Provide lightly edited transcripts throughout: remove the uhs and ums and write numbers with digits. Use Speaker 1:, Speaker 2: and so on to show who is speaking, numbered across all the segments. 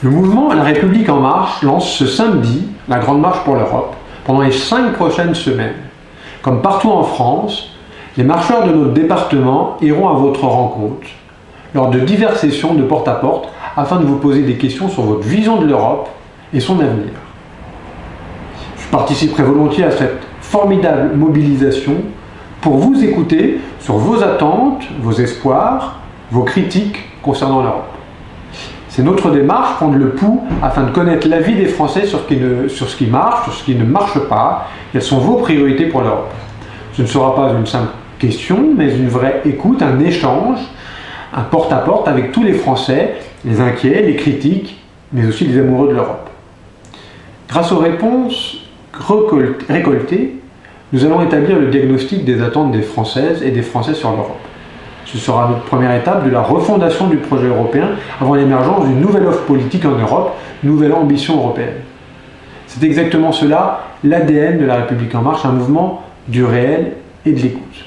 Speaker 1: Le mouvement La République En Marche lance ce samedi la Grande Marche pour l'Europe pendant les 5 prochaines semaines. Comme partout en France, les marcheurs de notre département iront à votre rencontre lors de diverses sessions de porte-à-porte afin de vous poser des questions sur votre vision de l'Europe et son avenir. Je participerai volontiers à cette formidable mobilisation pour vous écouter sur vos attentes, vos espoirs, vos critiques concernant l'Europe. C'est notre démarche, prendre le pouls afin de connaître l'avis des Français sur ce qui marche, sur ce qui ne marche pas, quelles sont vos priorités pour l'Europe. Ce ne sera pas une simple question, mais une vraie écoute, un échange, un porte-à-porte avec tous les Français, les inquiets, les critiques, mais aussi les amoureux de l'Europe. Grâce aux réponses récoltées, nous allons établir le diagnostic des attentes des Françaises et des Français sur l'Europe. Ce sera notre première étape de la refondation du projet européen avant l'émergence d'une nouvelle offre politique en Europe, une nouvelle ambition européenne. C'est exactement cela, l'ADN de La République En Marche, un mouvement du réel et de l'écoute.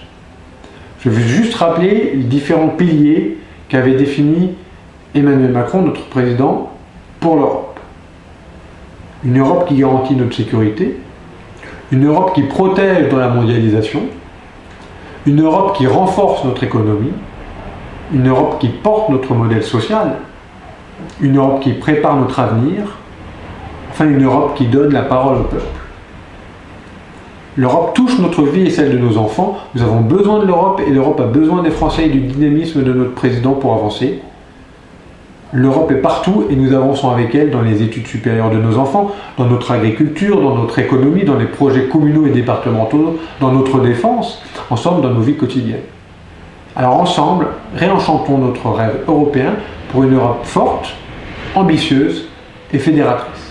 Speaker 1: Je vais juste rappeler les différents piliers qu'avait définis Emmanuel Macron, notre président, pour l'Europe. Une Europe qui garantit notre sécurité, une Europe qui protège dans la mondialisation, une Europe qui renforce notre économie, une Europe qui porte notre modèle social, une Europe qui prépare notre avenir, enfin une Europe qui donne la parole au peuple. L'Europe touche notre vie et celle de nos enfants. Nous avons besoin de l'Europe et l'Europe a besoin des Français et du dynamisme de notre président pour avancer. L'Europe est partout et nous avançons avec elle dans les études supérieures de nos enfants, dans notre agriculture, dans notre économie, dans les projets communaux et départementaux, dans notre défense, ensemble dans nos vies quotidiennes. Alors ensemble, réenchantons notre rêve européen pour une Europe forte, ambitieuse et fédératrice.